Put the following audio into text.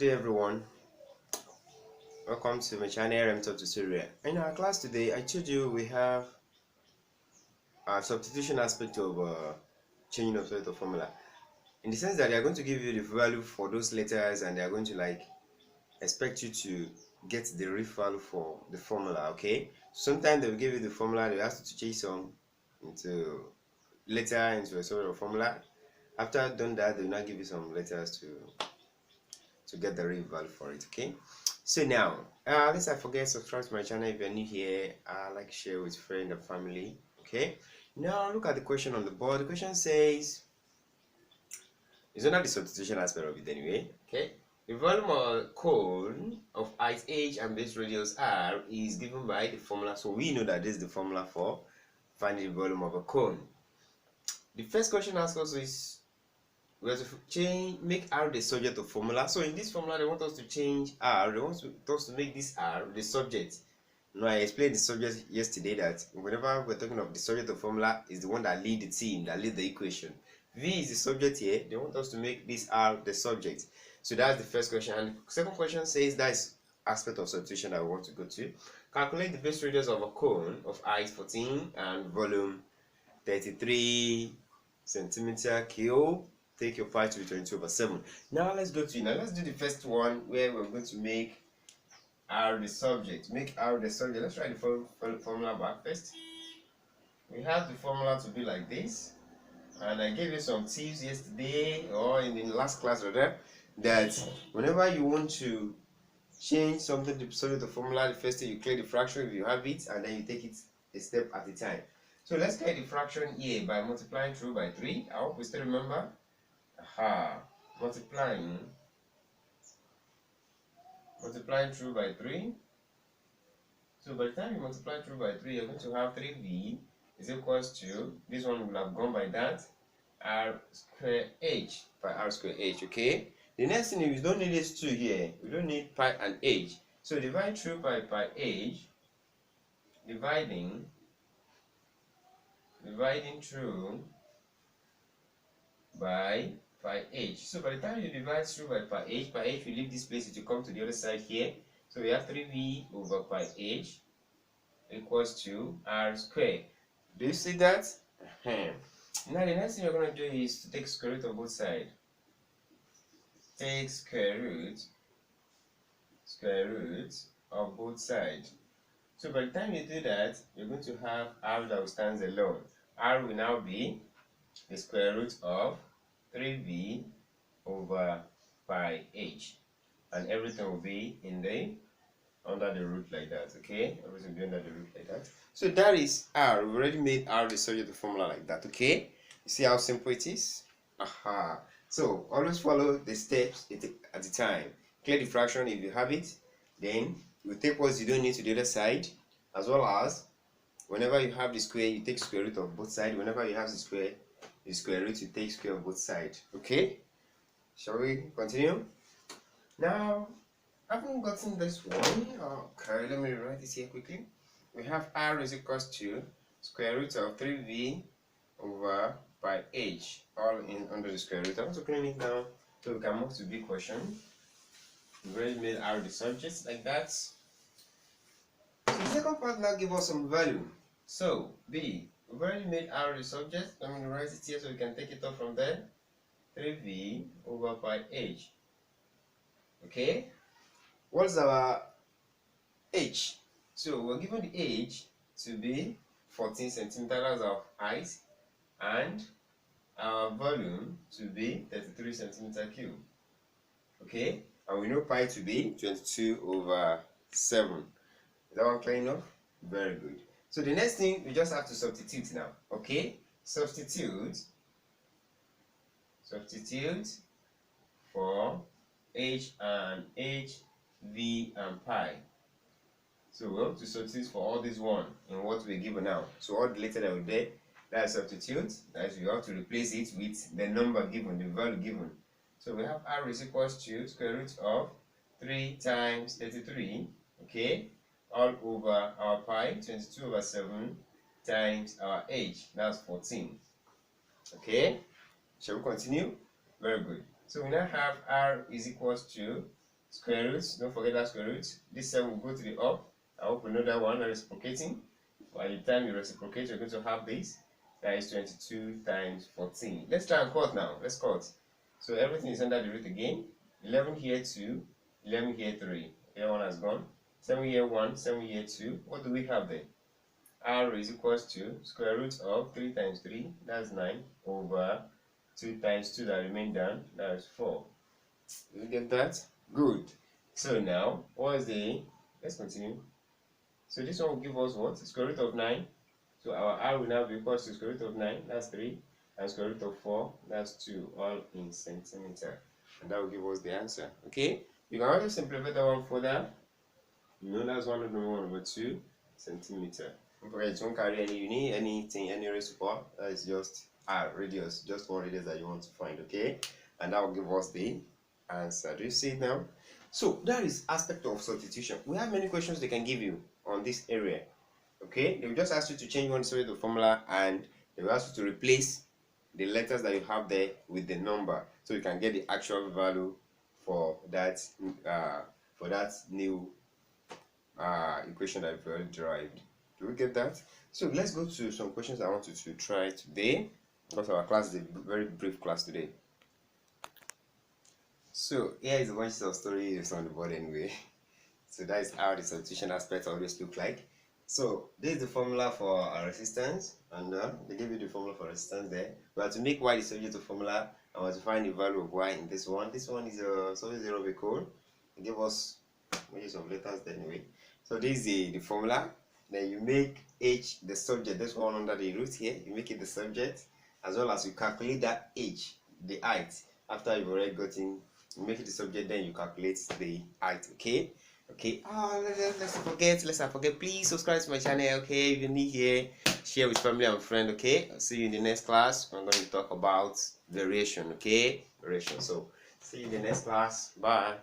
day everyone, welcome to my channel RemTop tutorial. In our class today, I told you we have a substitution aspect of changing of sort of formula, in the sense that they are going to give you the value for those letters and they are going to expect you to get the real value for the formula. Okay, sometimes they will give you the formula, they ask you to change some into letter into a sort of formula. After done that, they will now give you some letters to get the real value for it. Okay, so now let's not forget, subscribe to my channel if you're new here. Like, share with friends and family. Okay, now look at the question on the board. The question says, it's not the substitution aspect of it anyway. Okay, the volume of cone of height h and base radius r is given by the formula. So we know that this is the formula for finding the volume of a cone. The first question asks us is, we have to make r the subject of formula. So in this formula, they want us to change r. They want us to make this r the subject. Now, I explained the subject yesterday that whenever we're talking of the subject of formula, is the one that lead the team, that lead the equation. V is the subject here. They want us to make this r the subject. So that's the first question. And the second question says, that is aspect of substitution that we want to go to. Calculate the base radius of a cone of height 14 and volume 33 centimeter cube. Take your pi to be 22/7. Now let's do the first one where we're going to make r the subject. Make r the subject. Let's try the formula back first. We have the formula to be like this, and I gave you some tips yesterday or in the last class rather, that whenever you want to change something to subject the formula, the first thing you clear the fraction if you have it, and then you take it a step at a time. So let's clear the fraction here by multiplying through by 3. I hope we still remember. Multiplying through by 3. So by the time you multiply through by 3, you're going to have 3v is equals to, this one will have gone by that, r square h, by r square h. Okay, the next thing is, we don't need this 2 here, we don't need pi and h. So divide through by pi h, dividing through by pi h. So by the time you divide through by pi h will leave this place, it will come to the other side here. So we have 3v over pi h equals to r squared. Do you see that? Now the next thing you're going to do is to take square root of both sides. Take square root of both sides. So by the time you do that, you're going to have r that stands alone. R will now be the square root of 3v over pi h, and everything will be in the under the root like that. Okay, everything will be under the root like that. So that is r. We've already made r the subject of the formula like that. Okay, you see how simple it is? So always follow the steps at a time. Clear the fraction if you have it, then you take what you don't need to the other side, as well as whenever you have the square, you take square root of both sides. Whenever you have the square root, you take square of both sides. Okay, shall we continue? Now, I haven't gotten this one. Okay, let me write this here quickly. We have r is equals to square root of 3v over pi h, all in under the square root. I want to clean it now so we can move to big question. We've already made r the subject like that. So the second part now give us some value. So b, we've already made r the subject. I'm going to write it here so we can take it off from there. 3v over pi h. Okay, what's our h? So we're given the h to be 14 centimeters of height and our volume to be 33 centimeter cube. Okay, and we know pi to be 22/7. Is that one clear enough? Very good. So the next thing, we just have to substitute now. Okay, substitute for h and h, v and pi. So we have to substitute for all this one in what we're given now. So all the letter that we're there, that's substitute. That is, we have to replace it with the number given, the value given. So we have r is equals to square root of 3 times 33, okay, all over our pi, 22/7 times our h, that's 14. Okay, shall we continue? Very good. So we now have r is equals to Square root, don't forget that square root. This 7 will go to the up. I hope we know that one, reciprocating. By the time you reciprocate, you're going to have this. That is 22 times 14. Let's try and cut now. Let's cut. So everything is under the root again. 11 here 2, 11 here 3. Here 1 has gone. 7 here 1, 7 here 2. What do we have there? R is equals to square root of 3 times 3, that's 9, over 2 times 2 that remain down, that's 4. You get that? Good. So now, let's continue. So this one will give us what? Square root of 9. So our R will now be equals to square root of 9, that's 3, and square root of 4, that's 2, all in centimeter. And that will give us the answer. Okay? You can also simplify that one further. You know that's 1/2 centimeter. Okay, don't carry any unit, anything, any raised to power. That is just R, radius, just one radius that you want to find, okay? And that will give us the answer. Do you see it now? So that is aspect of substitution. We have many questions they can give you on this area. Okay, they will just ask you to change one side of the formula, and they will ask you to replace the letters that you have there with the number, so you can get the actual value for that new equation that you've already derived. Do we get that? So let's go to some questions I want you to try today, because our class is a very brief class today. So here is a bunch of stories on the board anyway. So that is how the substitution aspect always look like. So this is the formula for our resistance, and they give you the formula for resistance there. We have to make y the subject of formula, and we have to find the value of y in this one. This one is solid zero code. They give us maybe some letters there anyway. So this is the formula. Then you make h the subject. This one under the root here, you make it the subject, as well as you calculate that h, the height. After you've already gotten, you make it the subject, then you calculate the height. Okay. Okay. Let's not forget. Please subscribe to my channel. Okay. If you're new here, share with family and friend. Okay. I'll see you in the next class. I'm going to talk about variation. Okay. Variation. So see you in the next class. Bye.